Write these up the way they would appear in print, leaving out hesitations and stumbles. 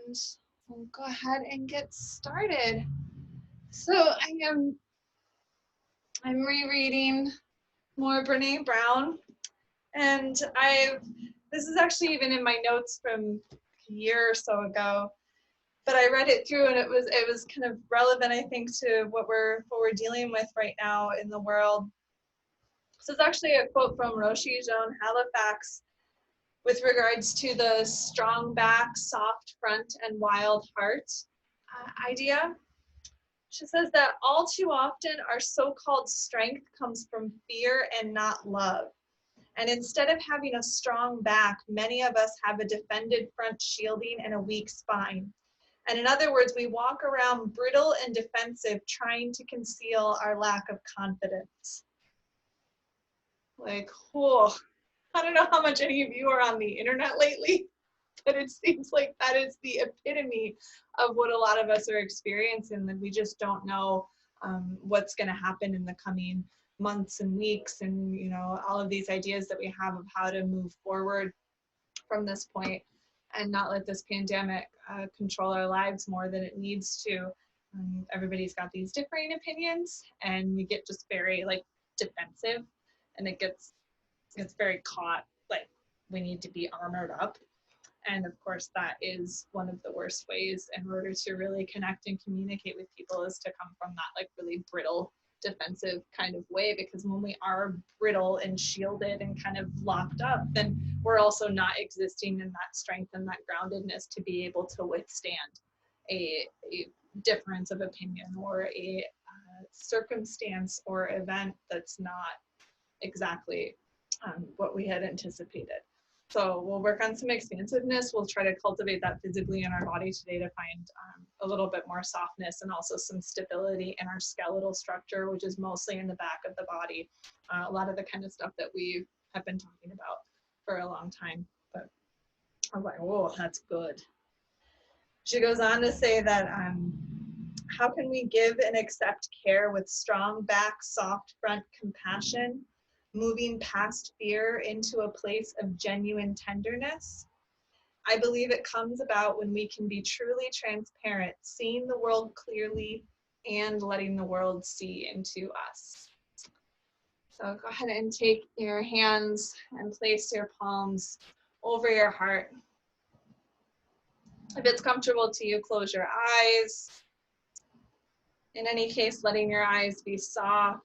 and we'll go ahead and get started. So I'm rereading more Brene Brown, and this is actually even in my notes from a year or so ago, but I read it through and it was kind of relevant, I think, to what we're dealing with right now in the world. So it's actually a quote from Roshi Joan Halifax with regards to the strong back, soft front, and wild heart idea. She says that all too often our so-called strength comes from fear and not love. And instead of having a strong back, many of us have a defended front shielding and a weak spine. And in other words, we walk around brittle and defensive, trying to conceal our lack of confidence. Like, whoa, I don't know how much any of you are on the internet lately, but it seems like that is the epitome of what a lot of us are experiencing, that we just don't know what's going to happen in the coming months and weeks, and all of these ideas that we have of how to move forward from this point and not let this pandemic control our lives more than it needs to. Everybody's got these differing opinions, and we get just very defensive, and it gets very caught like we need to be armored up. And of course, that is one of the worst ways in order to really connect and communicate with people, is to come from that really brittle, defensive kind of way. Because when we are brittle and shielded and kind of locked up, then we're also not existing in that strength and that groundedness to be able to withstand a difference of opinion or a circumstance or event that's not exactly what we had anticipated. So we'll work on some expansiveness. We'll try to cultivate that physically in our body today to find a little bit more softness and also some stability in our skeletal structure, which is mostly in the back of the body. A lot of the kind of stuff that we have been talking about for a long time. But I'm like, oh, that's good. She goes on to say that how can we give and accept care with strong back, soft front, compassion, moving past fear into a place of genuine tenderness? I believe it comes about when we can be truly transparent, seeing the world clearly and letting the world see into us. So go ahead and take your hands and place your palms over your heart. If it's comfortable to you, close your eyes. In any case, letting your eyes be soft.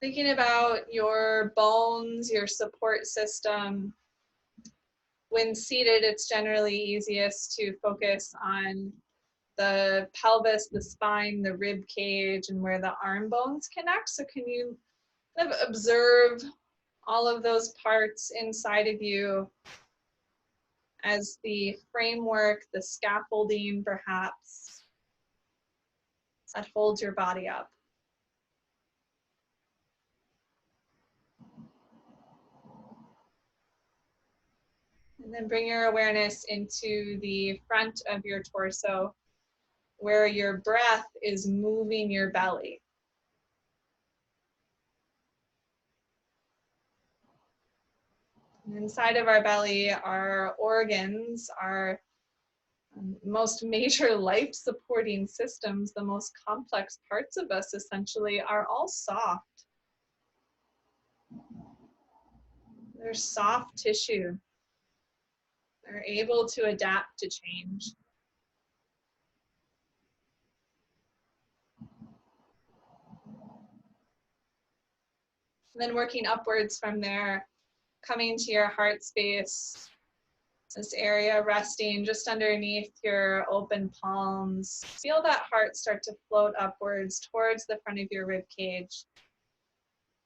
Thinking about your bones, your support system. When seated, it's generally easiest to focus on the pelvis, the spine, the rib cage, and where the arm bones connect. So can you kind of observe all of those parts inside of you as the framework, the scaffolding perhaps, that holds your body up? And then bring your awareness into the front of your torso, where your breath is moving your belly. And inside of our belly, our organs, our most major life supporting systems, the most complex parts of us essentially, are all soft. They're soft tissue. They're able to adapt to change. And then working upwards from there, coming to your heart space, this area resting just underneath your open palms. Feel that heart start to float upwards towards the front of your rib cage.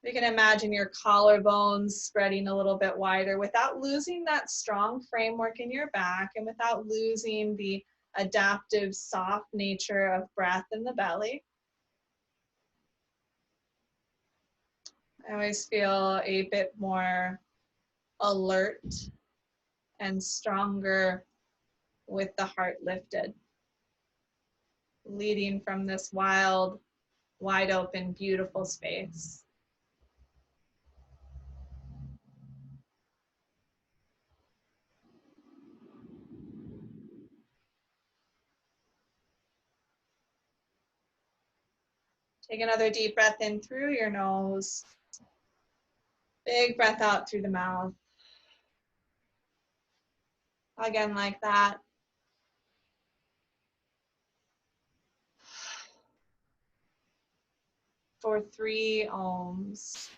You can imagine your collarbones spreading a little bit wider without losing that strong framework in your back and without losing the adaptive, soft nature of breath in the belly. I always feel a bit more alert and stronger with the heart lifted, leading from this wild, wide open, beautiful space. Take another deep breath in through your nose. Big breath out through the mouth. Again, like that. For 3 ohms.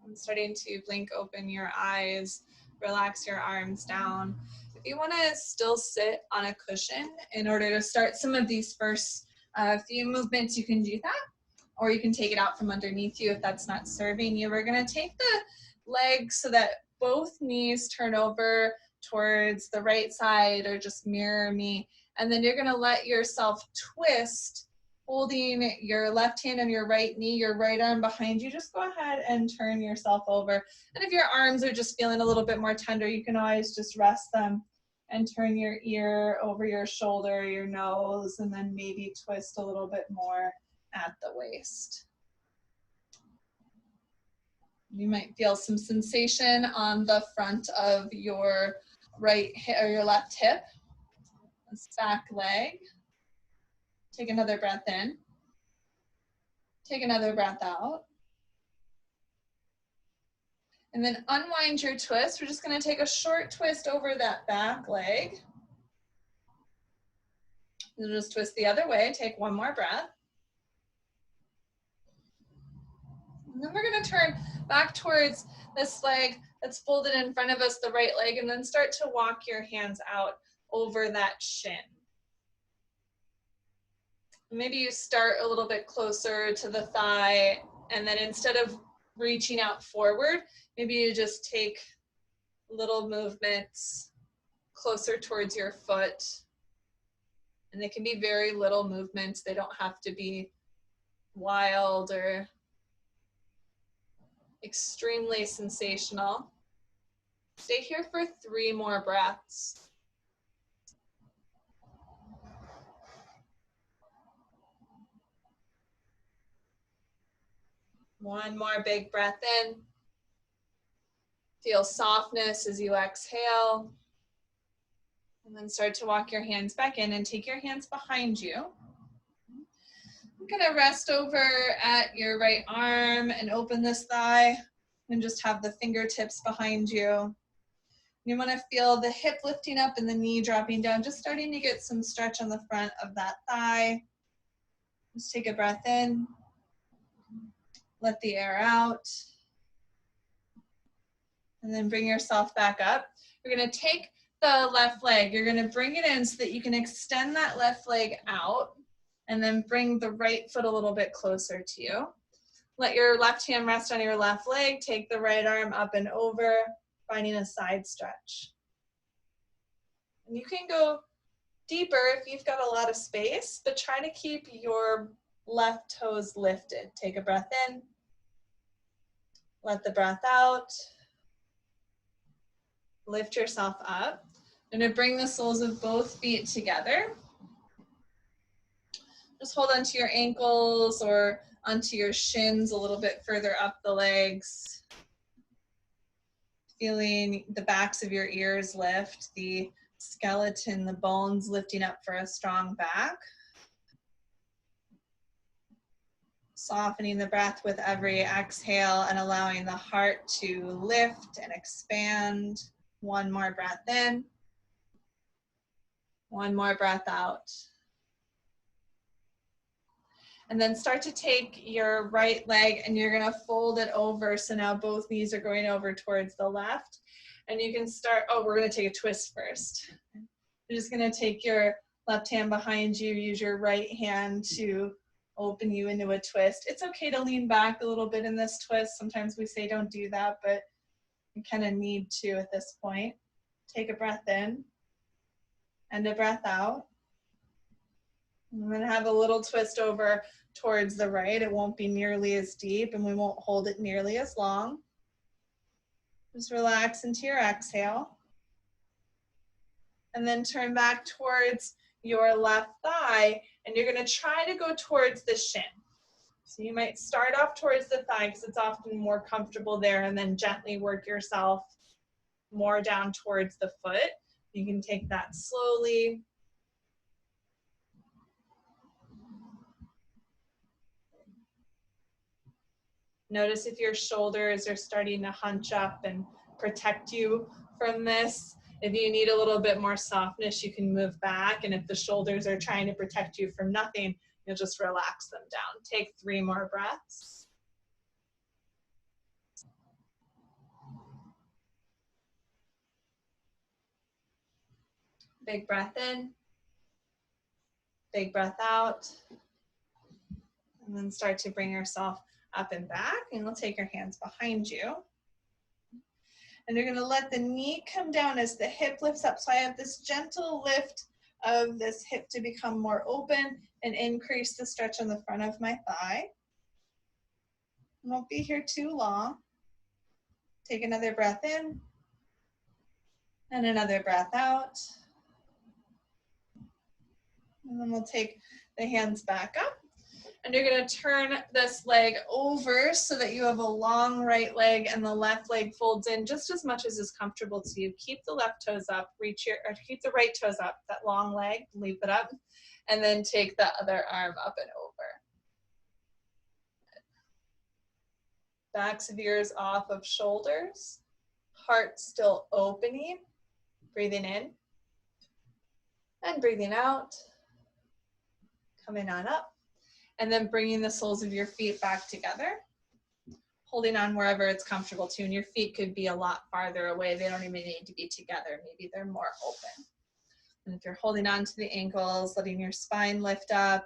And starting to blink open your eyes, relax your arms down. If you want to still sit on a cushion in order to start some of these first few movements, you can do that, or you can take it out from underneath you if that's not serving you. We're going to take the legs so that both knees turn over towards the right side, or just mirror me, and then you're going to let yourself twist, holding your left hand on your right knee, your right arm behind you. Just go ahead and turn yourself over. And if your arms are just feeling a little bit more tender, you can always just rest them and turn your ear over your shoulder, your nose, and then maybe twist a little bit more at the waist. You might feel some sensation on the front of your right hip or your left hip. This back leg. Take another breath in. Take another breath out. And then unwind your twist. We're just going to take a short twist over that back leg. And just twist the other way. Take one more breath. And then we're going to turn back towards this leg that's folded in front of us, the right leg, and then start to walk your hands out over that shin. Maybe you start a little bit closer to the thigh, and then instead of reaching out forward, maybe you just take little movements closer towards your foot. And they can be very little movements. They don't have to be wild or extremely sensational. Stay here for 3 more breaths. One more big breath in. Feel softness as you exhale. And then start to walk your hands back in and take your hands behind you. I'm going to rest over at your right arm and open this thigh and just have the fingertips behind you. You want to feel the hip lifting up and the knee dropping down, just starting to get some stretch on the front of that thigh. Just take a breath in. Let the air out. And then bring yourself back up. You're going to take the left leg. You're going to bring it in so that you can extend that left leg out, and then bring the right foot a little bit closer to you. Let your left hand rest on your left leg. Take the right arm up and over, finding a side stretch. And you can go deeper if you've got a lot of space, but try to keep your left toes lifted. Take a breath in. Let the breath out. Lift yourself up. I'm going to bring the soles of both feet together. Just hold onto your ankles or onto your shins a little bit further up the legs. Feeling the backs of your ears lift, the skeleton, the bones lifting up for a strong back. Softening the breath with every exhale and allowing the heart to lift and expand. One more breath in. One more breath out. And then start to take your right leg and you're going to fold it over. So now both knees are going over towards the left. And you can start, oh, we're gonna take a twist first. You're just gonna take your left hand behind you, use your right hand to open you into a twist. It's okay to lean back a little bit in this twist. Sometimes we say don't do that, but you kind of need to at this point. Take a breath in and a breath out. I'm gonna have a little twist over towards the right. It won't be nearly as deep and we won't hold it nearly as long. Just relax into your exhale. And then turn back towards your left thigh, and you're gonna try to go towards the shin. So you might start off towards the thigh because it's often more comfortable there, and then gently work yourself more down towards the foot. You can take that slowly. Notice if your shoulders are starting to hunch up and protect you from this. If you need a little bit more softness, you can move back. And if the shoulders are trying to protect you from nothing, you'll just relax them down. Take 3 more breaths. Big breath in. Big breath out. And then start to bring yourself up and back. And you'll take your hands behind you. And you're going to let the knee come down as the hip lifts up. So I have this gentle lift of this hip to become more open and increase the stretch on the front of my thigh. I won't be here too long. Take another breath in and another breath out. And then we'll take the hands back up. And you're going to turn this leg over so that you have a long right leg and the left leg folds in just as much as is comfortable to you. Keep the left toes up, keep the right toes up, that long leg, leave it up, and then take the other arm up and over. Backs of ears off of shoulders, heart still opening, breathing in and breathing out, coming on up. And then bringing the soles of your feet back together, holding on wherever it's comfortable to. And your feet could be a lot farther away. They don't even need to be together. Maybe they're more open. And if you're holding on to the ankles, letting your spine lift up,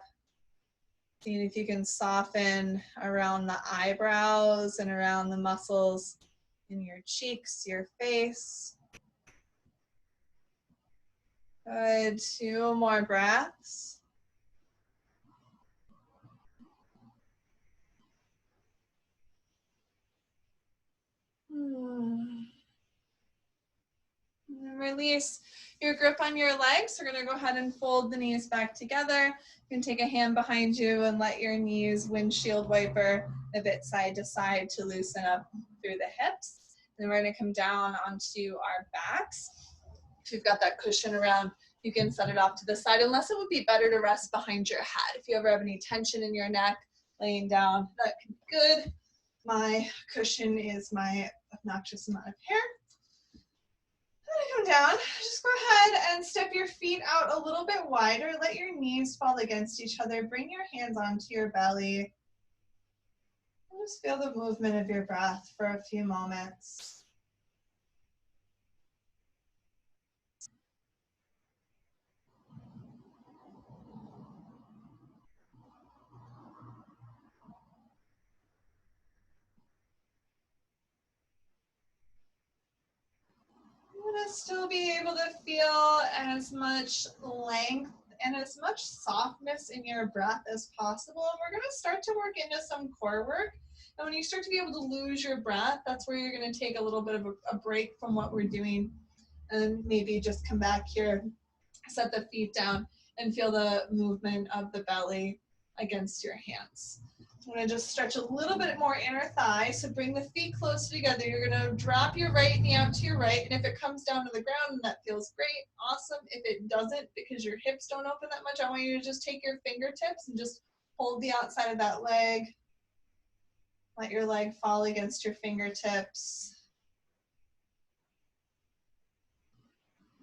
seeing if you can soften around the eyebrows and around the muscles in your cheeks, your face. Good. 2 more breaths. And release your grip on your legs. We're going to go ahead and fold the knees back together. You can take a hand behind you and let your knees windshield wiper a bit side to side to loosen up through the hips. And then we're going to come down onto our backs. If you've got that cushion around, you can set it off to the side, unless it would be better to rest behind your head. If you ever have any tension in your neck, laying down, that can be good. My cushion is my obnoxious amount of hair. Come down, just go ahead and step your feet out a little bit wider. Let your knees fall against each other. Bring your hands onto your belly. And just feel the movement of your breath for a few moments. I'm going to still be able to feel as much length and as much softness in your breath as possible. And we're going to start to work into some core work. And when you start to be able to lose your breath, that's where you're going to take a little bit of a break from what we're doing and maybe just come back here, set the feet down, and feel the movement of the belly against your hands. I'm going to just stretch a little bit more inner thigh, so bring the feet close together. You're going to drop your right knee out to your right, and if it comes down to the ground, that feels great, awesome. If it doesn't, because your hips don't open that much, I want you to just take your fingertips and just hold the outside of that leg. Let your leg fall against your fingertips.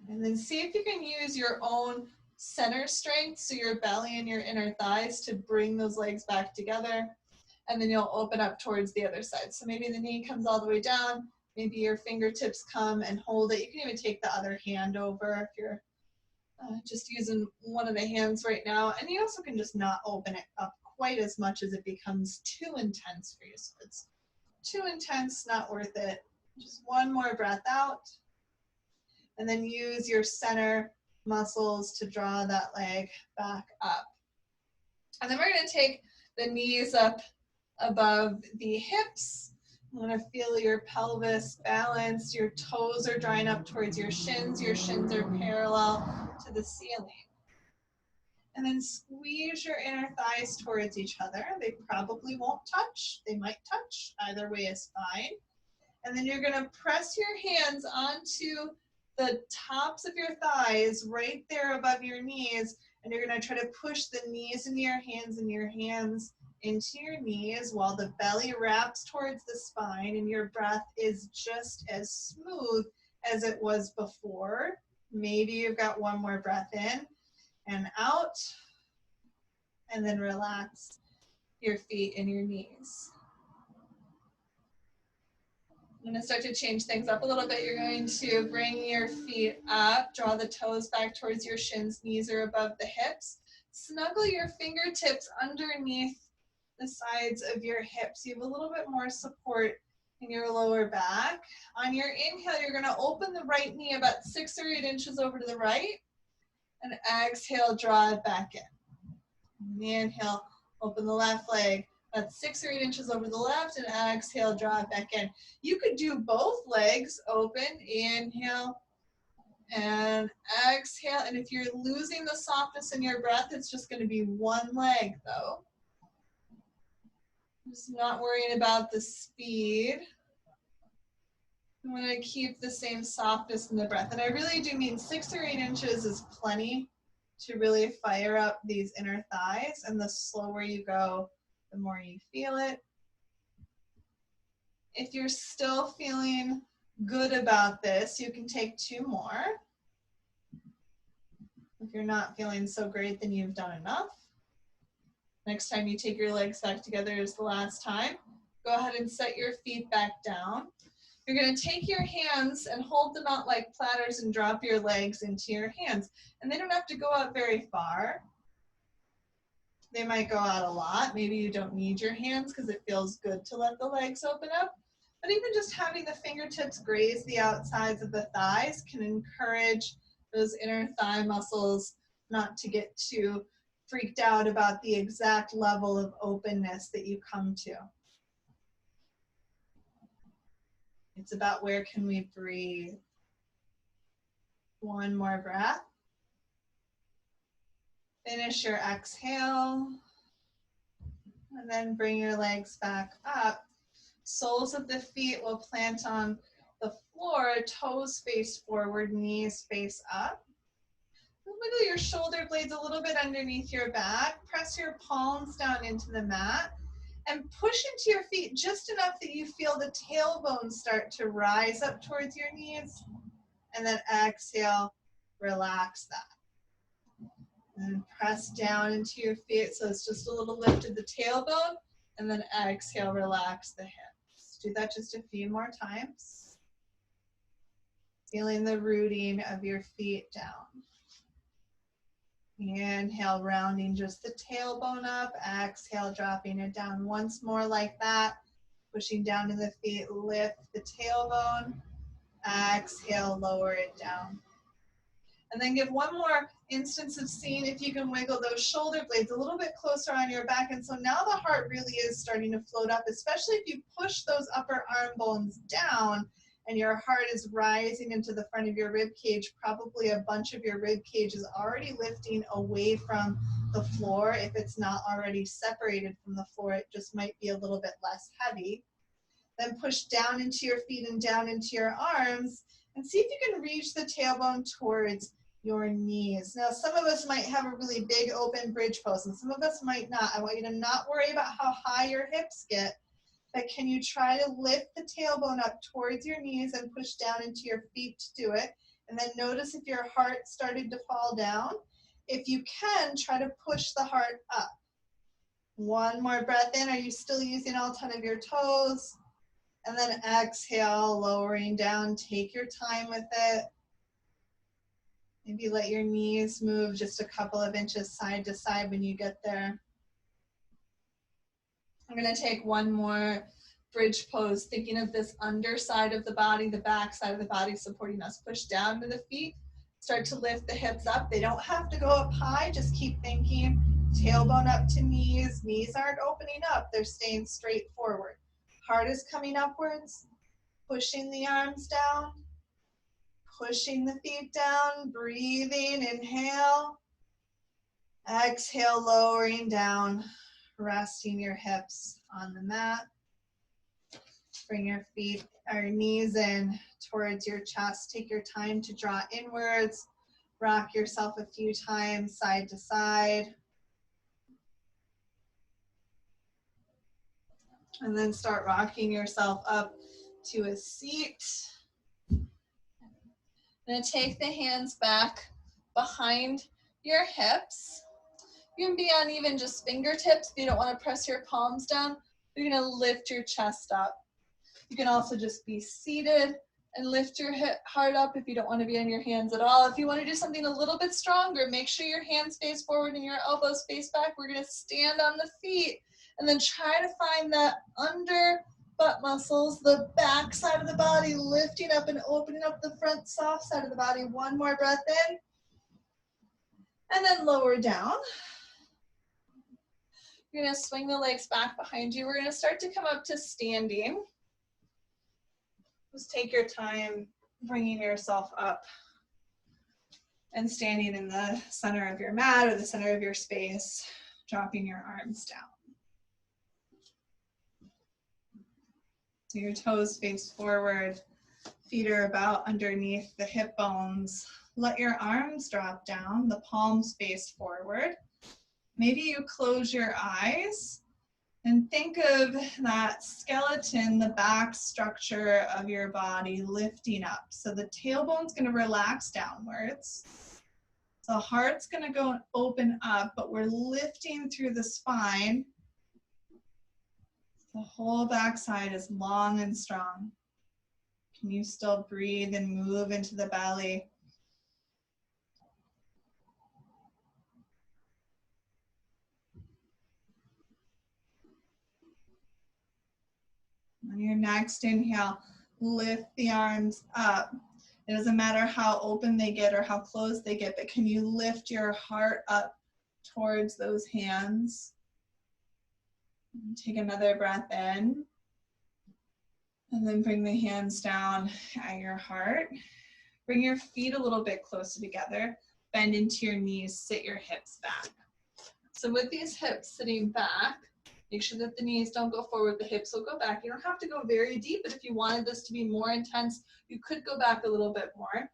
And then see if you can use your own center strength, so your belly and your inner thighs, to bring those legs back together. And then you'll open up towards the other side. So maybe the knee comes all the way down, Maybe your fingertips come and hold it. You can even take the other hand over if you're just using one of the hands right now. And you also can just not open it up quite as much as it becomes too intense for you. So it's too intense, not worth it. Just one more breath out. And then use your center muscles to draw that leg back up. And then we're going to take the knees up above the hips. You want to feel your pelvis balanced. Your toes are drawing up towards your shins. Your shins are parallel to the ceiling. And then squeeze your inner thighs towards each other. They probably won't touch. They might touch. Either way is fine. And then you're going to press your hands onto the tops of your thighs right there above your knees. And you're going to try to push the knees into your hands and your hands into your knees while the belly wraps towards the spine and your breath is just as smooth as it was before. Maybe you've got one more breath in and out, and then relax your feet and your knees. I'm going to start to change things up a little bit. You're going to bring your feet up, draw the toes back towards your shins, knees are above the hips. Snuggle your fingertips underneath the sides of your hips. You have a little bit more support in your lower back. On your inhale, you're going to open the right knee about 6 or 8 inches over to the right, and exhale, draw it back in. Inhale, open the left leg about 6 or 8 inches over the left, and exhale, draw it back in. You could do both legs open, inhale, and exhale. And if you're losing the softness in your breath, it's just going to be one leg though. Just not worrying about the speed. I'm going to keep the same softness in the breath. And I really do mean 6 or 8 inches is plenty to really fire up these inner thighs. And the slower you go, the more you feel it. If you're still feeling good about this, you can take 2 more. If you're not feeling so great, then you've done enough. Next time you take your legs back together is the last time. Go ahead and set your feet back down. You're going to take your hands and hold them out like platters and drop your legs into your hands. And they don't have to go out very far. They might go out a lot. Maybe you don't need your hands because it feels good to let the legs open up. But even just having the fingertips graze the outsides of the thighs can encourage those inner thigh muscles not to get too freaked out about the exact level of openness that you come to. It's about where can we breathe. One more breath. Finish your exhale. And then bring your legs back up. Soles of the feet will plant on the floor, toes face forward, knees face up. Wiggle your shoulder blades a little bit underneath your back. Press your palms down into the mat. And push into your feet just enough that you feel the tailbone start to rise up towards your knees. And then exhale, relax that. And press down into your feet so it's just a little lift of the tailbone. And then exhale, relax the hips. Do that just a few more times. Feeling the rooting of your feet down. Inhale, rounding just the tailbone up. Exhale, dropping it down once more like that. Pushing down to the feet, lift the tailbone. Exhale, lower it down. And then give one more instance of seeing if you can wiggle those shoulder blades a little bit closer on your back. And so now the heart really is starting to float up, especially if you push those upper arm bones down and your heart is rising into the front of your rib cage. Probably a bunch of your rib cage is already lifting away from the floor. If it's not already separated from the floor, it just might be a little bit less heavy. Then push down into your feet and down into your arms and see if you can reach the tailbone towards your knees. Now, some of us might have a really big open bridge pose and some of us might not. I want you to not worry about how high your hips get, but can you try to lift the tailbone up towards your knees and push down into your feet to do it? And then notice if your heart started to fall down. If you can, try to push the heart up. One more breath in. Are you still using all 10 of your toes? And then exhale, lowering down. Take your time with it. Maybe let your knees move just a couple of inches side to side when you get there. I'm going to take one more bridge pose, thinking of this underside of the body, the back side of the body supporting us. Push down to the feet. Start to lift the hips up. They don't have to go up high. Just keep thinking. Tailbone up to knees. Knees aren't opening up. They're staying straight forward. Heart is coming upwards. Pushing the arms down. Pushing the feet down. Breathing. Inhale. Exhale, lowering down. Resting your hips on the mat. Bring your feet or knees in towards your chest. Take your time to draw inwards. Rock yourself a few times side to side. And then start rocking yourself up to a seat. Then take the hands back behind your hips. You can be on even just fingertips if you don't want to press your palms down. You're going to lift your chest up. You can also just be seated and lift your heart up if you don't want to be on your hands at all. If you want to do something a little bit stronger, make sure your hands face forward and your elbows face back. We're going to stand on the feet and then try to find that under butt muscles, the back side of the body, lifting up and opening up the front soft side of the body. One more breath in and then lower down. You're going to swing the legs back behind you. We're going to start to come up to standing. Just take your time bringing yourself up and standing in the center of your mat or the center of your space, dropping your arms down. So your toes face forward, feet are about underneath the hip bones. Let your arms drop down, the palms face forward. Maybe you close your eyes and think of that skeleton, the back structure of your body lifting up. So the tailbone's going to relax downwards. The heart's going to go and open up, but we're lifting through the spine. The whole backside is long and strong. Can you still breathe and move into the belly? On your next inhale, lift the arms up. It doesn't matter how open they get or how close they get, but can you lift your heart up towards those hands? Take another breath in. And then bring the hands down at your heart. Bring your feet a little bit closer together. Bend into your knees, sit your hips back. So with these hips sitting back, make sure that the knees don't go forward, the hips will go back. You don't have to go very deep, but if you wanted this to be more intense, you could go back a little bit more.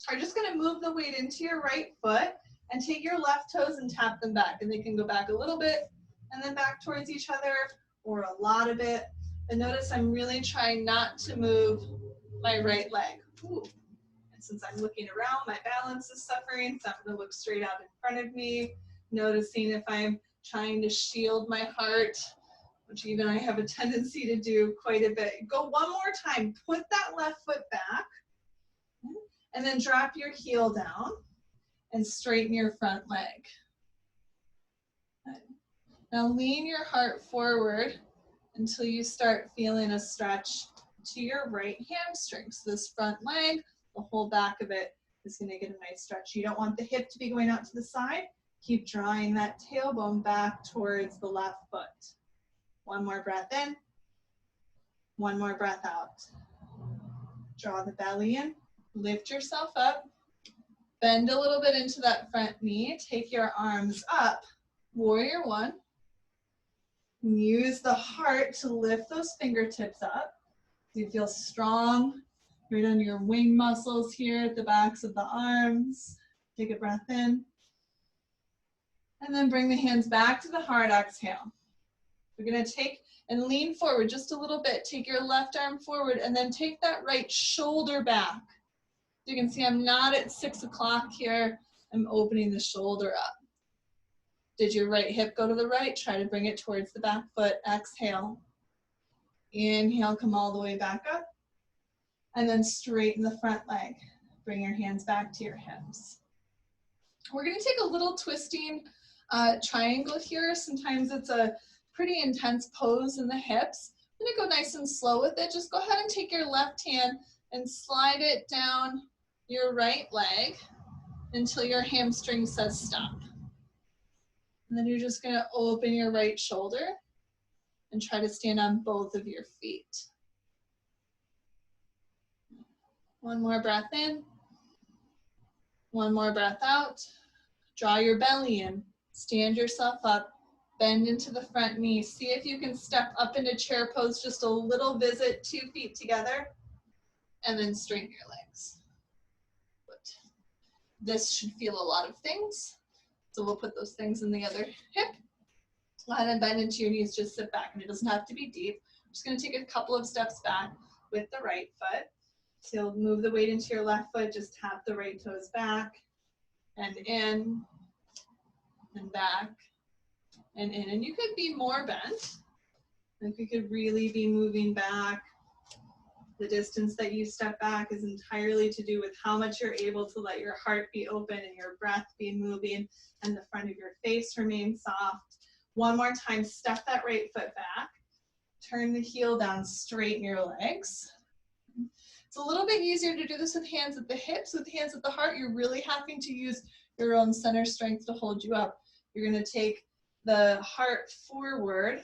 You're just gonna move the weight into your right foot and take your left toes and tap them back. And they can go back a little bit and then back towards each other or a lot of it. And notice I'm really trying not to move my right leg. Ooh. And since I'm looking around, my balance is suffering, so I'm gonna look straight out in front of me, noticing if I'm trying to shield my heart, which even I have a tendency to do quite a bit. Go one more time, put that left foot back, and then drop your heel down and straighten your front leg. Now lean your heart forward until you start feeling a stretch to your right hamstring. So this front leg, the whole back of it is gonna get a nice stretch. You don't want the hip to be going out to the side. Keep drawing that tailbone back towards the left foot. One more breath in. One more breath out. Draw the belly in. Lift yourself up. Bend a little bit into that front knee. Take your arms up. Warrior one. Use the heart to lift those fingertips up. You feel strong. Right on your wing muscles here at the backs of the arms. Take a breath in. And then bring the hands back to the heart, exhale. We're gonna take and lean forward just a little bit. Take your left arm forward and then take that right shoulder back. You can see I'm not at 6 o'clock here. I'm opening the shoulder up. Did your right hip go to the right? Try to bring it towards the back foot, exhale. Inhale, come all the way back up. And then straighten the front leg. Bring your hands back to your hips. We're going to take a little twisting triangle here. Sometimes it's a pretty intense pose in the hips. I'm going to go nice and slow with it. Just go ahead and take your left hand and slide it down your right leg until your hamstring says stop. And then you're just going to open your right shoulder and try to stand on both of your feet. One more breath in. One more breath out. Draw your belly in. Stand yourself up. Bend into the front knee. See if you can step up into chair pose, just a little visit, 2 feet together, and then straighten your legs. Good. This should feel a lot of things. So we'll put those things in the other hip. Go ahead and bend into your knees, just sit back, and it doesn't have to be deep. I'm just gonna take a couple of steps back with the right foot. So you'll move the weight into your left foot, just tap the right toes back, and in, and back, and in. And you could be more bent. Like you could really be moving back. The distance that you step back is entirely to do with how much you're able to let your heart be open and your breath be moving and the front of your face remain soft. One more time, step that right foot back. Turn the heel down, straighten your legs. It's a little bit easier to do this with hands at the hips. With hands at the heart, you're really having to use your own center strength to hold you up. You're going to take the heart forward.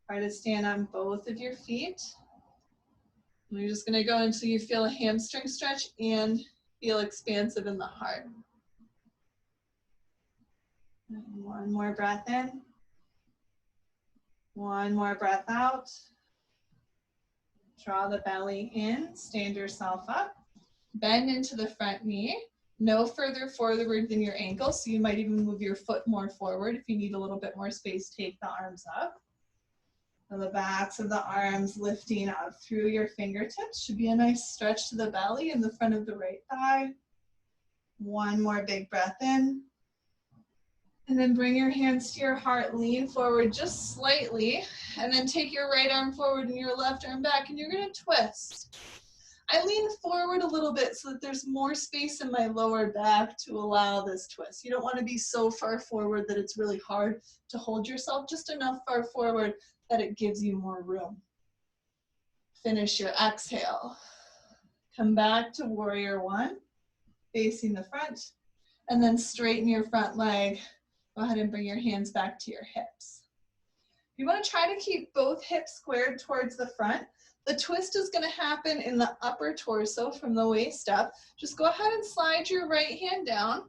Try to stand on both of your feet. And you're just going to go until you feel a hamstring stretch and feel expansive in the heart. And one more breath in. One more breath out. Draw the belly in, stand yourself up. Bend into the front knee. No further forward than your ankle, so you might even move your foot more forward. If you need a little bit more space, take the arms up. And the backs of the arms lifting up through your fingertips. Should be a nice stretch to the belly and the front of the right thigh. One more big breath in. And then bring your hands to your heart, lean forward just slightly, and then take your right arm forward and your left arm back, and you're gonna twist. I lean forward a little bit so that there's more space in my lower back to allow this twist. You don't wanna be so far forward that it's really hard to hold yourself, just enough far forward that it gives you more room. Finish your exhale. Come back to warrior one, facing the front, and then straighten your front leg. Go ahead and bring your hands back to your hips. You want to try to keep both hips squared towards the front. The twist is going to happen in the upper torso from the waist up. Just go ahead and slide your right hand down,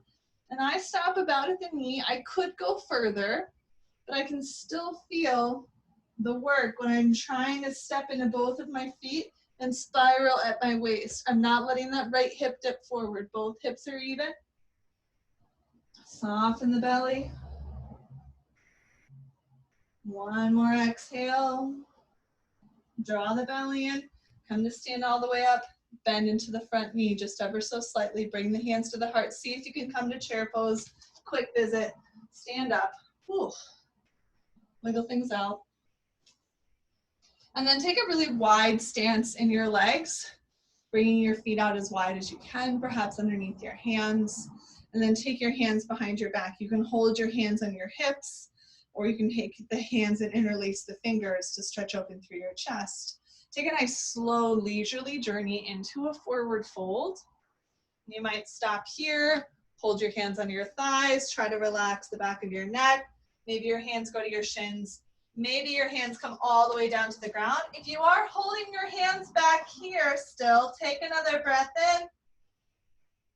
and I stop about at the knee. I could go further, but I can still feel the work when I'm trying to step into both of my feet and spiral at my waist. I'm not letting that right hip dip forward. Both hips are even. Soften the belly. One more exhale. Draw the belly in. Come to stand all the way up. Bend into the front knee just ever so slightly. Bring the hands to the heart. See if you can come to chair pose. Quick visit. Stand up. Whew. Wiggle things out. And then take a really wide stance in your legs, bringing your feet out as wide as you can, perhaps underneath your hands. And then take your hands behind your back. You can hold your hands on your hips, or you can take the hands and interlace the fingers to stretch open through your chest. Take a nice, slow, leisurely journey into a forward fold. You might stop here, hold your hands on your thighs, try to relax the back of your neck. Maybe your hands go to your shins. Maybe your hands come all the way down to the ground. If you are holding your hands back here still, take another breath in.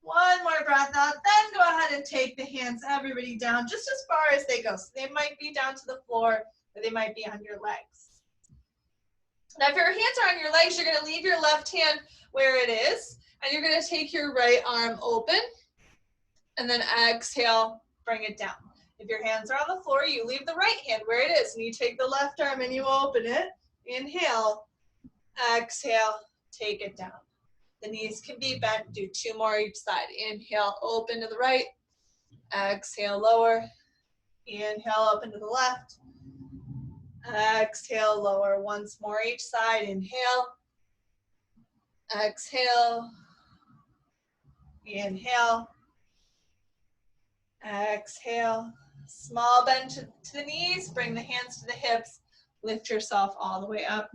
One more breath out, then go ahead and take the hands, everybody down just as far as they go. So they might be down to the floor, or they might be on your legs. Now if your hands are on your legs, you're gonna leave your left hand where it is, and you're gonna take your right arm open, and then exhale, bring it down. If your hands are on the floor, you leave the right hand where it is, and you take the left arm and you open it. Inhale, exhale, take it down. The knees can be bent, do 2 more each side. Inhale, open to the right. Exhale, lower. Inhale, open to the left. Exhale, lower once more each side. Inhale. Exhale. Inhale. Exhale. Small bend to the knees. Bring the hands to the hips. Lift yourself all the way up.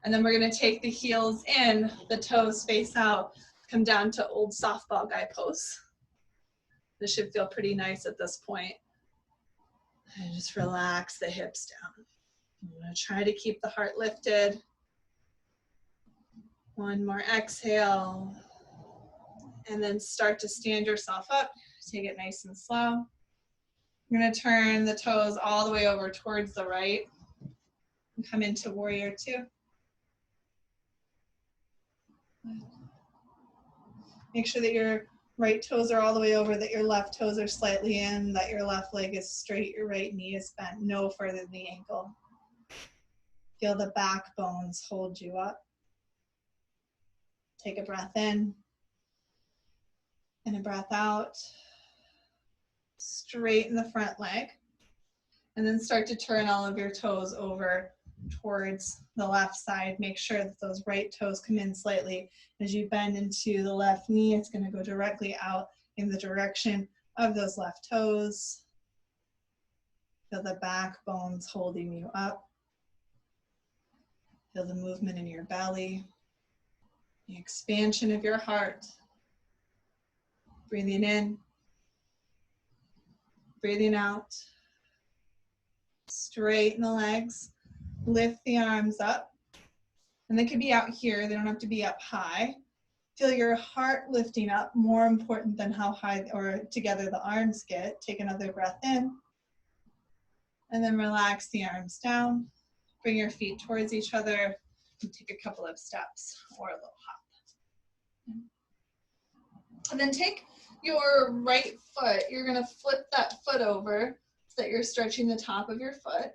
And then we're going to take the heels in, the toes face out, come down to old softball guy pose. This should feel pretty nice at this point. And just relax the hips down. I'm going to try to keep the heart lifted. One more exhale. And then start to stand yourself up. Take it nice and slow. You're going to turn the toes all the way over towards the right and come into warrior two. Make sure that your right toes are all the way over, that your left toes are slightly in, that your left leg is straight, your right knee is bent no further than the ankle. Feel the back bones hold you up. Take a breath in and a breath out. Straighten the front leg. And then start to turn all of your toes over towards the left side. Make sure that those right toes come in slightly. As you bend into the left knee, it's going to go directly out in the direction of those left toes. Feel the back bones holding you up. Feel the movement in your belly, the expansion of your heart. Breathing in, breathing out. Straighten the legs, lift the arms up. And they can be out here, they don't have to be up high. Feel your heart lifting up, more important than how high or together the arms get. Take another breath in. And then relax the arms down. Bring your feet towards each other and take a couple of steps or a little hop. And then take your right foot. You're going to flip that foot over so that you're stretching the top of your foot.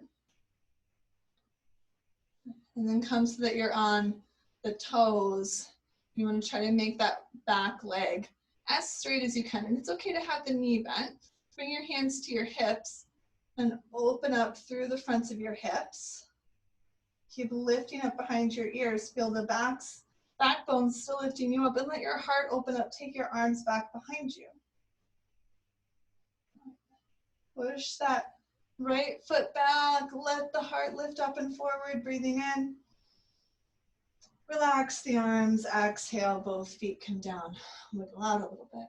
And then come so that you're on the toes. You want to try to make that back leg as straight as you can. And it's okay to have the knee bent. Bring your hands to your hips and open up through the fronts of your hips. Keep lifting up behind your ears. Feel the backbone still lifting you up, and let your heart open up. Take your arms back behind you. Push that right foot back. Let the heart lift up and forward. Breathing in. Relax the arms. Exhale, both feet come down. Wiggle out a little bit.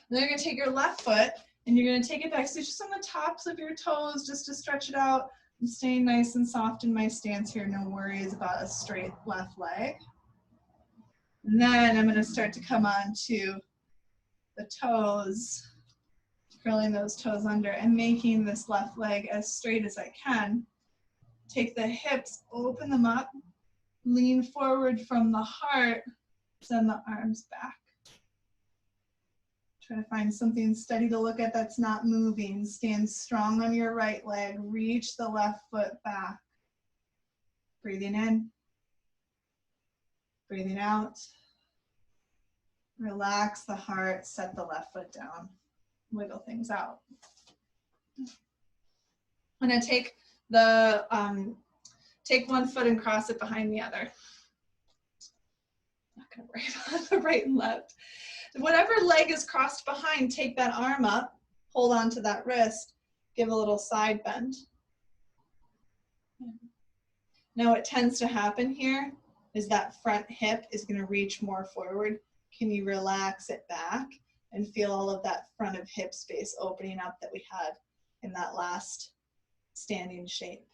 And then you're going to take your left foot and you're going to take it back. So just on the tops of your toes, just to stretch it out. I'm staying nice and soft in my stance here. No worries about a straight left leg. And then I'm going to start to come on to the toes, curling those toes under and making this left leg as straight as I can. Take the hips, open them up, lean forward from the heart, send the arms back. Try to find something steady to look at that's not moving. Stand strong on your right leg. Reach the left foot back. Breathing in. Breathing out. Relax the heart. Set the left foot down. Wiggle things out. I'm going to take take one foot and cross it behind the other. Not going to worry about the right and left. Whatever leg is crossed behind, take that arm up, hold on to that wrist, give a little side bend. Now what tends to happen here is that front hip is going to reach more forward. Can you relax it back and feel all of that front of hip space opening up that we had in that last standing shape?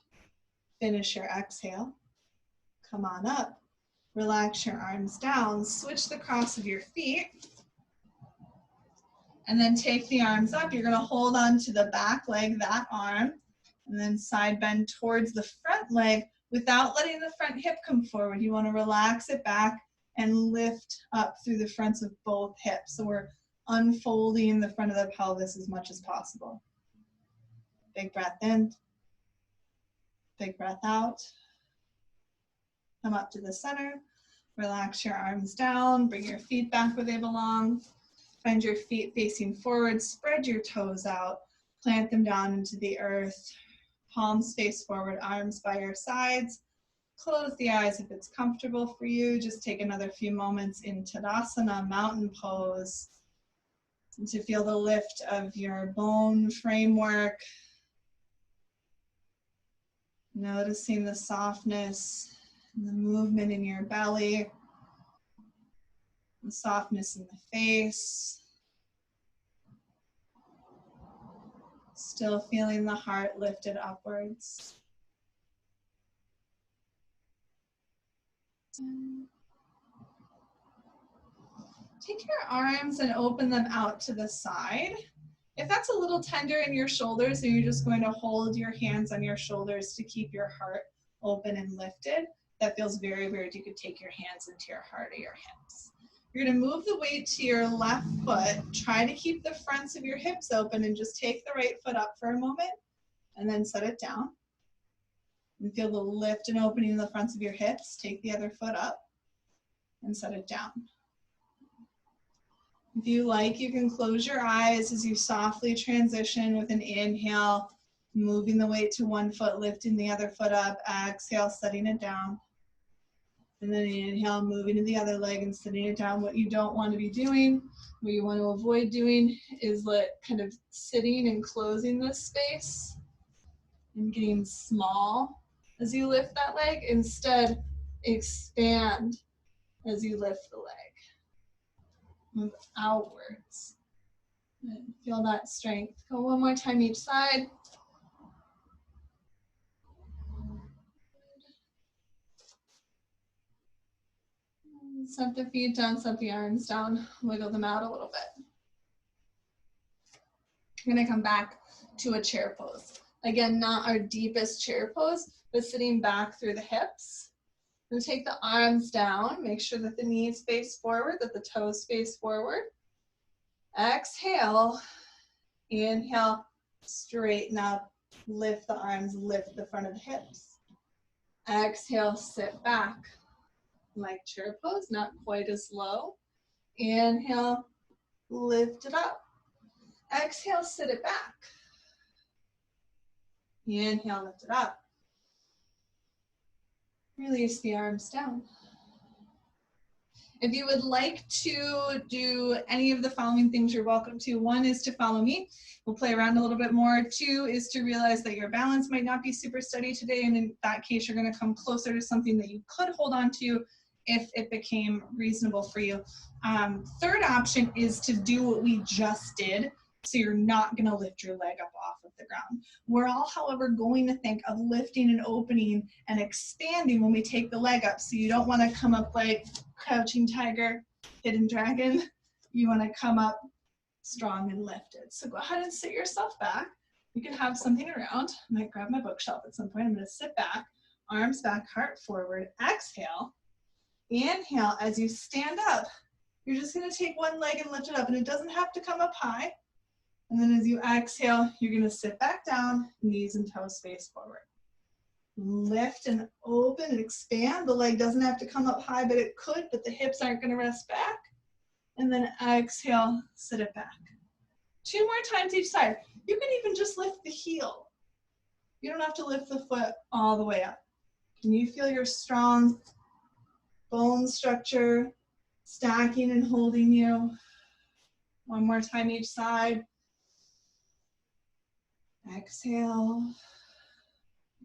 Finish your exhale. Come on up. Relax your arms down. Switch the cross of your feet. And then take the arms up. You're going to hold on to the back leg, that arm, and then side bend towards the front leg without letting the front hip come forward. You want to relax it back and lift up through the fronts of both hips. So we're unfolding the front of the pelvis as much as possible. Big breath in. Big breath out. Come up to the center. Relax your arms down. Bring your feet back where they belong. Find your feet facing forward, spread your toes out, plant them down into the earth, palms face forward, arms by your sides. Close the eyes if it's comfortable for you. Just take another few moments in Tadasana, mountain pose, to feel the lift of your bone framework. Noticing the softness and the movement in your belly, the softness in the face. Still feeling the heart lifted upwards. Take your arms and open them out to the side. If that's a little tender in your shoulders, and you're just going to hold your hands on your shoulders to keep your heart open and lifted, that feels very weird. You could take your hands into your heart or your hips. You're going to move the weight to your left foot. Try to keep the fronts of your hips open and just take the right foot up for a moment and then set it down. And feel the lift and opening in the fronts of your hips. Take the other foot up and set it down. If you like, you can close your eyes as you softly transition with an inhale, moving the weight to one foot, lifting the other foot up. Exhale, setting it down. And then inhale, moving to the other leg and setting it down. What you don't want to be doing, what you want to avoid doing, is kind of sitting and closing this space and getting small as you lift that leg. Instead, expand as you lift the leg. Move outwards. And feel that strength. Go one more time each side. Set the feet down, set the arms down, wiggle them out a little bit. We're gonna come back to a chair pose. Again, not our deepest chair pose, but sitting back through the hips. We'll take the arms down, make sure that the knees face forward, that the toes face forward. Exhale, inhale, straighten up, lift the arms, lift the front of the hips. Exhale, sit back. Like chair pose, not quite as low. Inhale, lift it up. Exhale, sit it back. Inhale, lift it up. Release the arms down. If you would like to do any of the following things, you're welcome to. One is to follow me. We'll play around a little bit more. Two is to realize that your balance might not be super steady today, and in that case, you're going to come closer to something that you could hold on to if it became reasonable for you. Third option is to do what we just did, so you're not going to lift your leg up off of the ground. We're all, however, going to think of lifting and opening and expanding when we take the leg up. So you don't want to come up like crouching tiger, hidden dragon. You want to come up strong and lifted. So go ahead and sit yourself back. You can have something around. I might grab my bookshelf at some point. I'm going to sit back, arms back, heart forward. Exhale. Inhale. As you stand up, you're just going to take one leg and lift it up, and it doesn't have to come up high. And then as you exhale, you're going to sit back down, knees and toes face forward. Lift and open and expand. The leg doesn't have to come up high, but it could, but the hips aren't going to rest back. And then exhale, sit it back. 2 more times each side. You can even just lift the heel. You don't have to lift the foot all the way up. Can you feel your strong bone structure stacking and holding you? 1 more time each side. Exhale.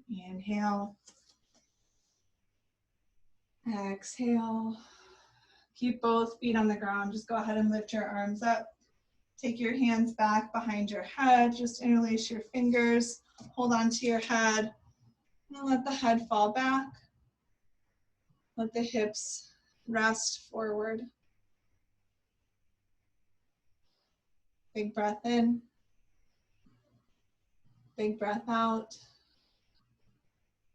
Inhale. Exhale. Keep both feet on the ground. Just go ahead and lift your arms up. Take your hands back behind your head. Just interlace your fingers. Hold on to your head. And let the head fall back. Let the hips rest forward. Big breath in. Big breath out.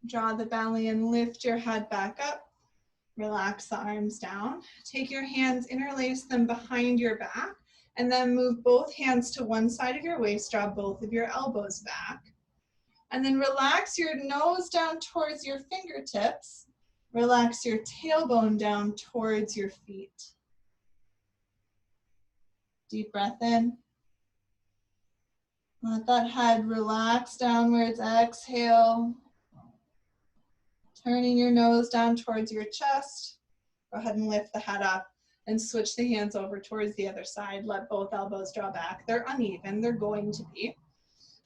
Draw the belly and lift your head back up. Relax the arms down. Take your hands, interlace them behind your back, and then move both hands to one side of your waist. Draw both of your elbows back. And then relax your nose down towards your fingertips. Relax your tailbone down towards your feet. Deep breath in. Let that head relax downwards. Exhale. Turning your nose down towards your chest. Go ahead and lift the head up and switch the hands over towards the other side. Let both elbows draw back. They're uneven, they're going to be,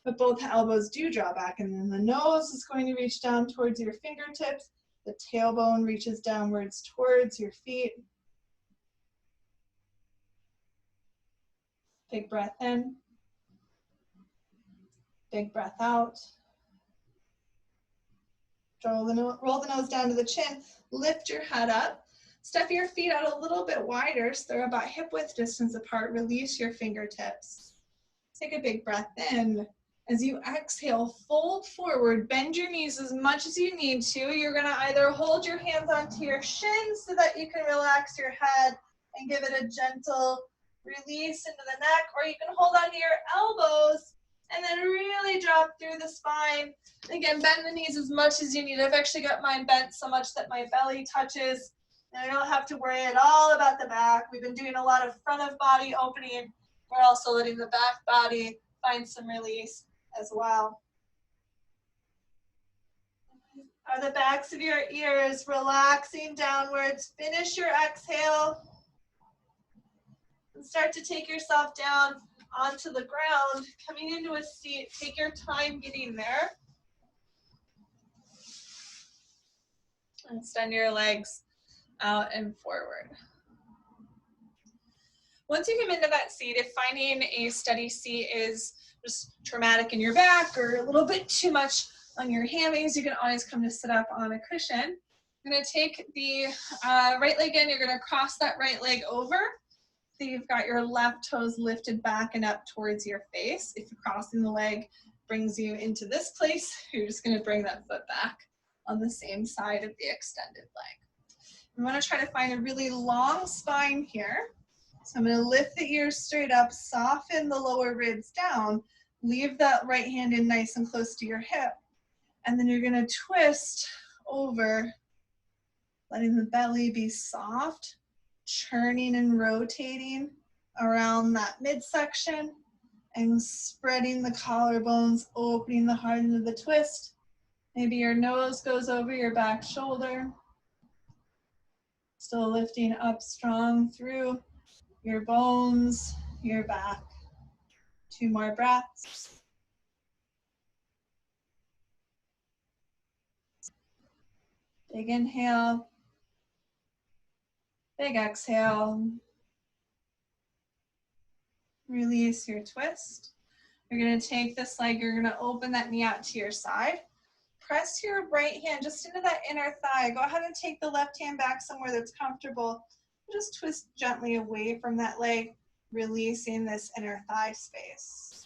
but both elbows do draw back. And then the nose is going to reach down towards your fingertips. The tailbone reaches downwards towards your feet. Big breath in. Big breath out. Roll the nose down to the chin. Lift your head up. Step your feet out a little bit wider so they're about hip width distance apart. Release your fingertips. Take a big breath in. As you exhale, fold forward. Bend your knees as much as you need to. You're going to either hold your hands onto your shins so that you can relax your head and give it a gentle release into the neck, or you can hold onto your elbows and then really drop through the spine. Again, bend the knees as much as you need. I've actually got mine bent so much that my belly touches, and I don't have to worry at all about the back. We've been doing a lot of front of body opening. We're also letting the back body find some release as well. Are the backs of your ears relaxing downwards? Finish your exhale. And start to take yourself down onto the ground, coming into a seat. Take your time getting there. And extend your legs out and forward. Once you come into that seat, if finding a steady seat is just traumatic in your back or a little bit too much on your hammies, you can always come to sit up on a cushion. You're going to take the right leg in. You're going to cross that right leg over. So you've got your left toes lifted back and up towards your face. If crossing the leg brings you into this place, you're just going to bring that foot back on the same side of the extended leg. You want to try to find a really long spine here. So I'm going to lift the ears straight up, soften the lower ribs down, leave that right hand in nice and close to your hip, and then you're going to twist over, letting the belly be soft, churning and rotating around that midsection and spreading the collarbones, opening the heart into the twist. Maybe your nose goes over your back shoulder. Still lifting up strong through your bones, your back. 2 more breaths. Big inhale. Big exhale. Release your twist. You're going to take this leg, you're going to open that knee out to your side. Press your right hand just into that inner thigh. Go ahead and take the left hand back somewhere that's comfortable. Just twist gently away from that leg, releasing this inner thigh space.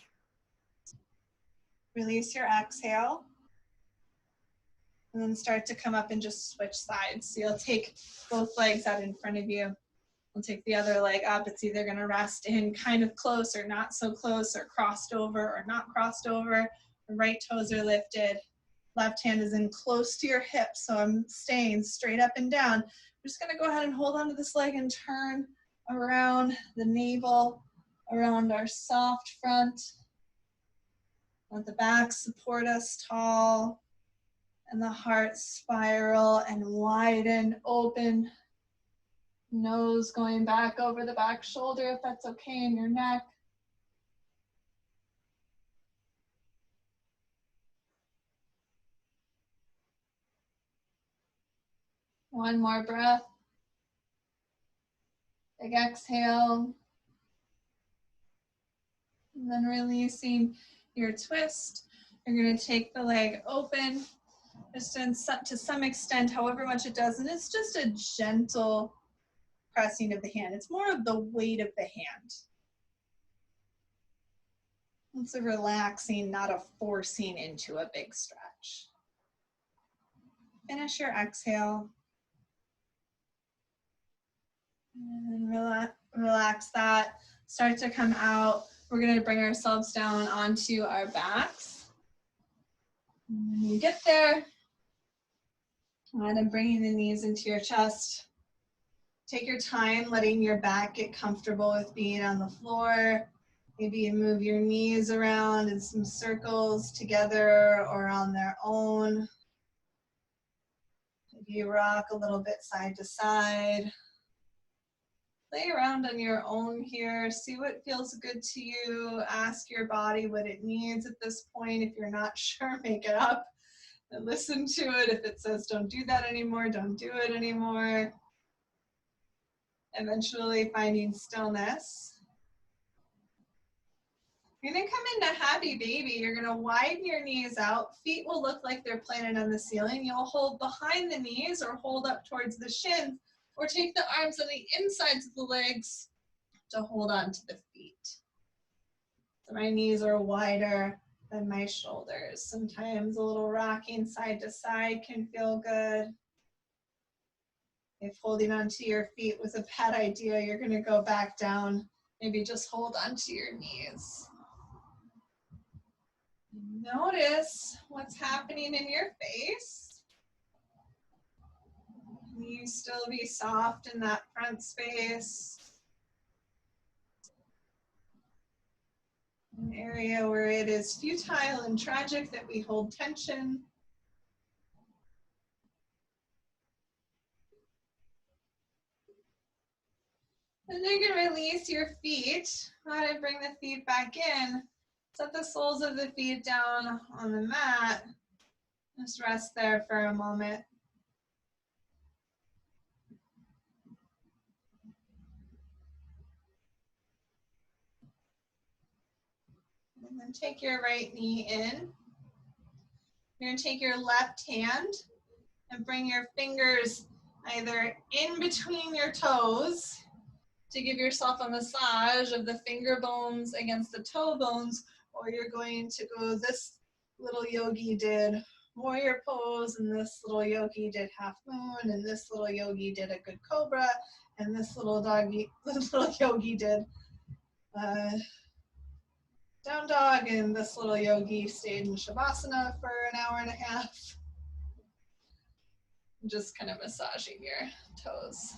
Release your exhale. And then start to come up and just switch sides. So you'll take both legs out in front of you. We'll take the other leg up. It's either going to rest in kind of close or not so close, or crossed over or not crossed over. The right toes are lifted. Left hand is in close to your hip, so I'm staying straight up and down. I'm just going to go ahead and hold onto this leg and turn around the navel, around our soft front. Let the back support us tall, and the heart spiral and widen, open. Nose going back over the back shoulder if that's okay, in your neck. One more breath. Big exhale. And then releasing your twist. You're going to take the leg open, just to some extent, however much it does. And it's just a gentle pressing of the hand. It's more of the weight of the hand. It's a relaxing, not a forcing into a big stretch. Finish your exhale. And relax that. Start to come out. We're going to bring ourselves down onto our backs. And when you get there, and bringing the knees into your chest. Take your time letting your back get comfortable with being on the floor. Maybe you move your knees around in some circles together or on their own. Maybe you rock a little bit side to side. Play around on your own here. See what feels good to you. Ask your body what it needs at this point. If you're not sure, make it up and listen to it. If it says don't do that anymore, don't do it anymore. Eventually finding stillness. You're going to come into happy baby. You're going to widen your knees out. Feet will look like they're planted on the ceiling. You'll hold behind the knees or hold up towards the shins, or take the arms on the insides of the legs to hold on to the feet. So my knees are wider than my shoulders. Sometimes a little rocking side to side can feel good. If holding onto your feet was a bad idea, you're going to go back down. Maybe just hold onto your knees. Notice what's happening in your face. Can you still be soft in that front space? An area where it is futile and tragic that we hold tension. And you can release your feet. How to bring the feet back in. Set the soles of the feet down on the mat. Just rest there for a moment. And then take your right knee in. You're going to take your left hand and bring your fingers either in between your toes to give yourself a massage of the finger bones against the toe bones, or you're going to go this little yogi did warrior pose, and this little yogi did half moon, and this little yogi did a good cobra, and this little yogi did down dog, and this little yogi stayed in shavasana for an hour and a half. Just kind of massaging your toes.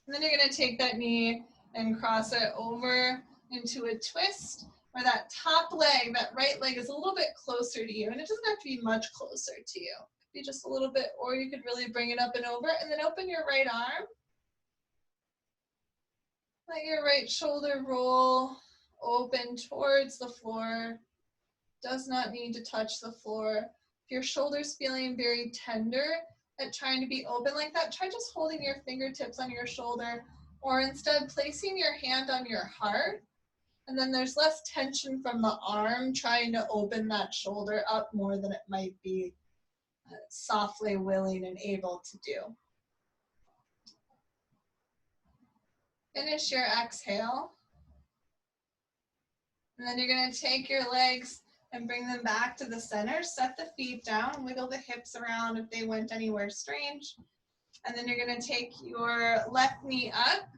And then you're going to take that knee and cross it over into a twist where that top leg, that right leg, is a little bit closer to you. And it doesn't have to be much closer to you. It could be just a little bit, or you could really bring it up and over. And then open your right arm. Let your right shoulder roll open towards the floor. Does not need to touch the floor. If your shoulder's feeling very tender at trying to be open like that, try just holding your fingertips on your shoulder, or instead placing your hand on your heart. And then there's less tension from the arm trying to open that shoulder up more than it might be softly willing and able to do. Finish your exhale. And then you're going to take your legs and bring them back to the center. Set the feet down, wiggle the hips around if they went anywhere strange. And then you're going to take your left knee up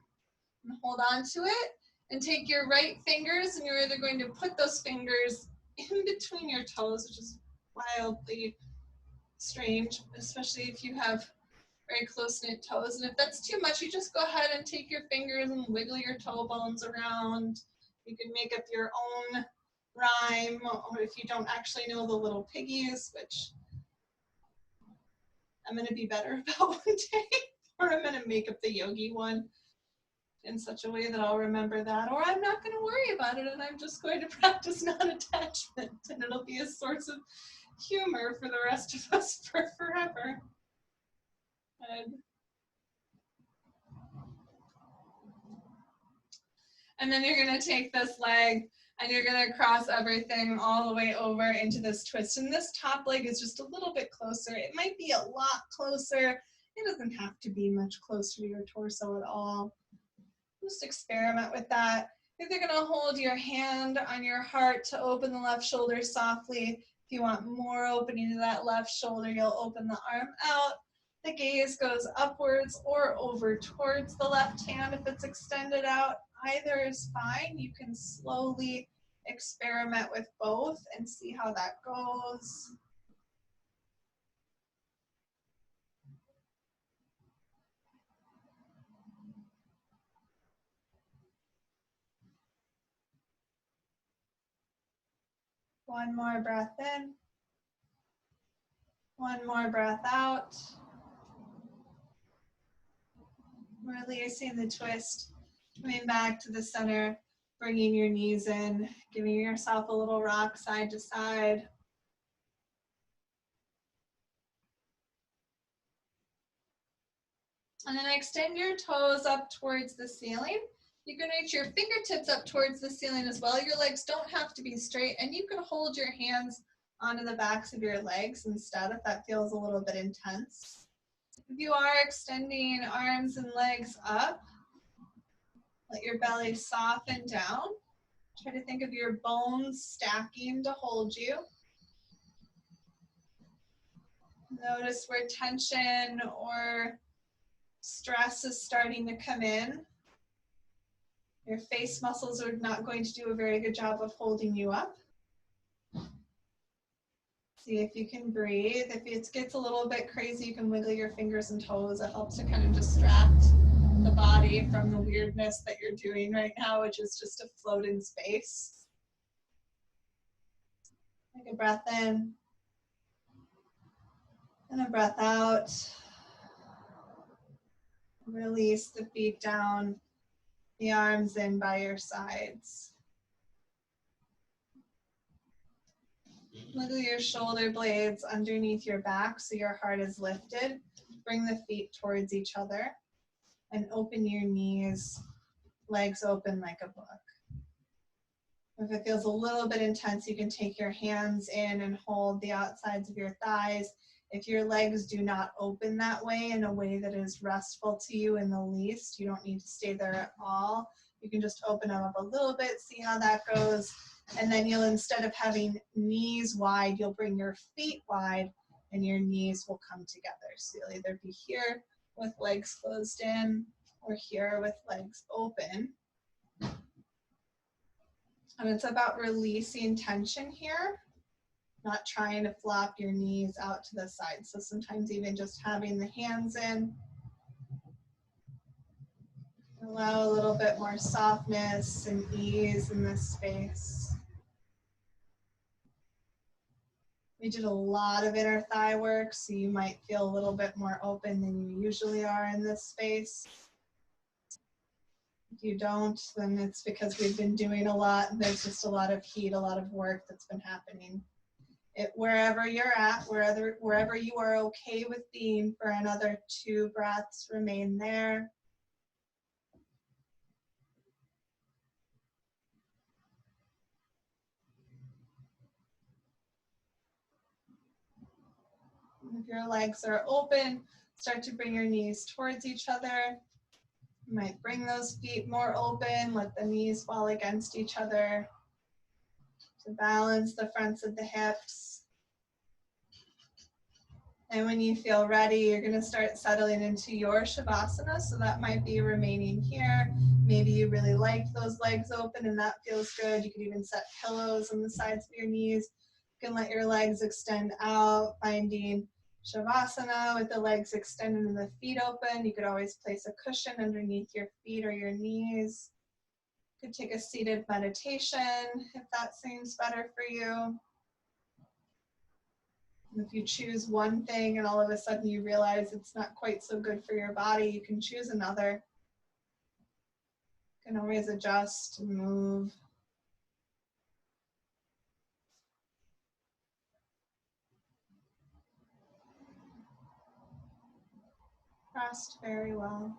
and hold on to it. And take your right fingers, and you're either going to put those fingers in between your toes, which is wildly strange, especially if you have very close-knit toes. And if that's too much, you just go ahead and take your fingers and wiggle your toe bones around. You can make up your own rhyme, or if you don't actually know the little piggies, which I'm going to be better about one day, or I'm going to make up the yogi one in such a way that I'll remember that, or I'm not going to worry about it and I'm just going to practice non-attachment, and it'll be a source of humor for the rest of us for forever. And then you're going to take this leg and you're going to cross everything all the way over into this twist. And this top leg is just a little bit closer. It might be a lot closer. It doesn't have to be much closer to your torso at all. Just experiment with that. You're either going to hold your hand on your heart to open the left shoulder softly. If you want more opening to that left shoulder, you'll open the arm out. The gaze goes upwards or over towards the left hand if it's extended out. Either is fine. You can slowly experiment with both and see how that goes. One more breath in. One more breath out. Releasing the twist. Coming back to the center. Bringing your knees in. Giving yourself a little rock side to side. And then extend your toes up towards the ceiling. You can reach your fingertips up towards the ceiling as well. Your legs don't have to be straight, and you can hold your hands onto the backs of your legs instead if that feels a little bit intense. If you are extending arms and legs up, let your belly soften down. Try to think of your bones stacking to hold you. Notice where tension or stress is starting to come in. Your face muscles are not going to do a very good job of holding you up. See if you can breathe. If it gets a little bit crazy, you can wiggle your fingers and toes. It helps to kind of distract the body from the weirdness that you're doing right now, which is just to float in space. Take a breath in and a breath out. Release the feet down, the arms in by your sides. Wiggle your shoulder blades underneath your back so your heart is lifted. Bring the feet towards each other and open your knees, legs open like a book. If it feels a little bit intense, you can take your hands in and hold the outsides of your thighs. If your legs do not open that way in a way that is restful to you in the least, you don't need to stay there at all. You can just open them up a little bit, see how that goes. And then you'll, instead of having knees wide, you'll bring your feet wide and your knees will come together. So you'll either be here with legs closed in or here with legs open. And it's about releasing tension here, not trying to flop your knees out to the side. So sometimes even just having the hands in, allow a little bit more softness and ease in this space. We did a lot of inner thigh work, so you might feel a little bit more open than you usually are in this space. If you don't, then it's because we've been doing a lot, and there's just a lot of heat, a lot of work that's been happening. Wherever you're at, wherever you are okay with being for another 2 breaths, remain there. If your legs are open, start to bring your knees towards each other. You might bring those feet more open, let the knees fall against each other to balance the fronts of the hips. And when you feel ready, you're going to start settling into your Shavasana. So that might be remaining here. Maybe you really like those legs open and that feels good. You could even set pillows on the sides of your knees. You can let your legs extend out, finding Shavasana with the legs extended and the feet open. You could always place a cushion underneath your feet or your knees. You could take a seated meditation if that seems better for you. And if you choose one thing and all of a sudden you realize it's not quite so good for your body, you can choose another. You can always adjust and move. Rest very well.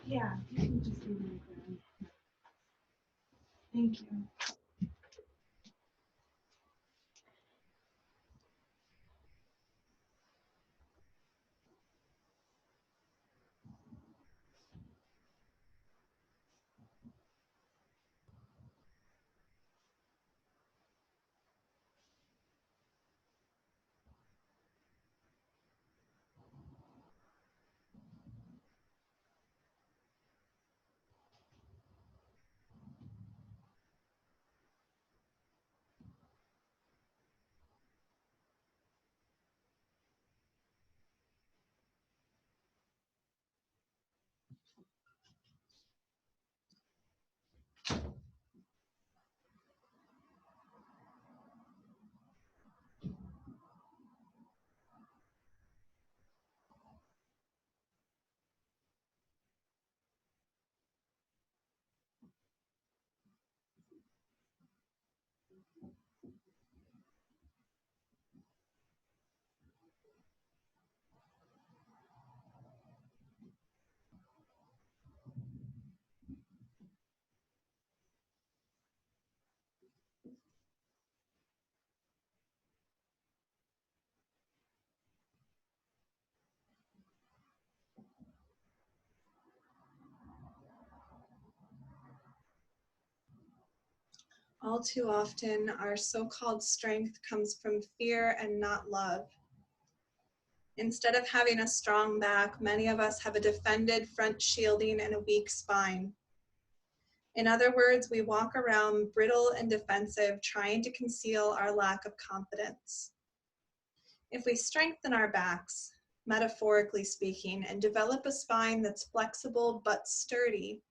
Yeah, you can just leave it there. Thank you. All too often, our so-called strength comes from fear and not love. Instead of having a strong back, many of us have a defended front shielding and a weak spine. In other words, we walk around brittle and defensive, trying to conceal our lack of confidence. If we strengthen our backs, metaphorically speaking, and develop a spine that's flexible but sturdy,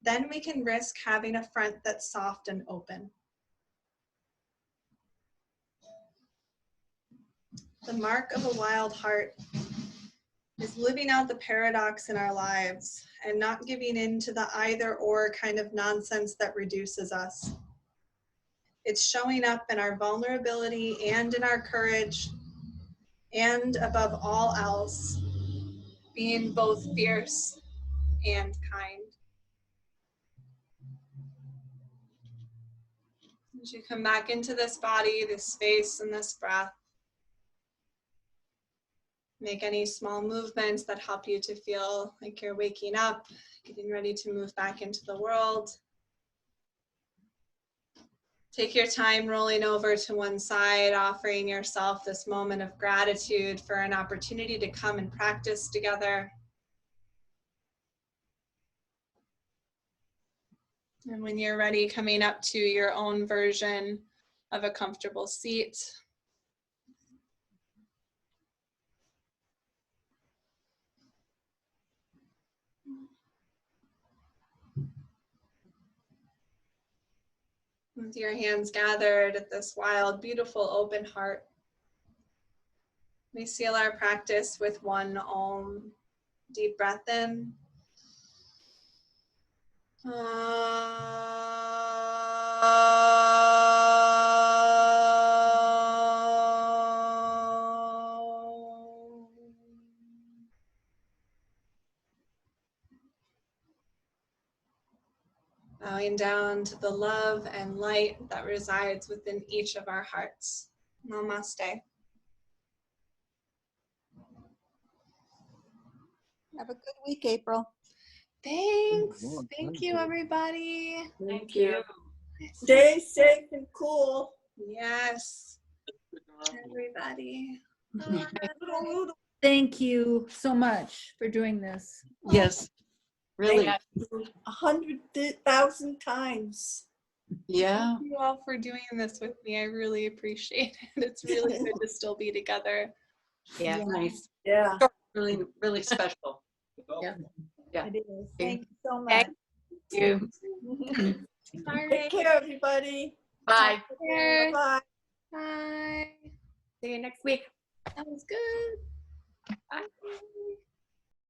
then we can risk having a front that's soft and open. The mark of a wild heart is living out the paradox in our lives and not giving in to the either or kind of nonsense that reduces us. It's showing up in our vulnerability and in our courage, and above all else, being both fierce and kind. As you come back into this body, this space, and this breath, make any small movements that help you to feel like you're waking up, getting ready to move back into the world. Take your time rolling over to one side, offering yourself this moment of gratitude for an opportunity to come and practice together. And when you're ready, coming up to your own version of a comfortable seat. With your hands gathered at this wild, beautiful, open heart, we seal our practice with one Om. Deep breath in. Bowing down to the love and light that resides within each of our hearts. Namaste. Have a good week, April. Thanks. Thank you, everybody. Thank you. Stay safe and cool. Yes. Everybody. Thank you so much for doing this. Yes, really. 100,000 times. Yeah. Thank you all for doing this with me. I really appreciate it. It's really good to still be together. Yeah, nice. Yeah, Really, really special. Yeah. Yeah. it is. Thank you so much. Thank you. Take care, everybody. Bye. Cheers. Bye. Bye. See you next week. That was good. Bye.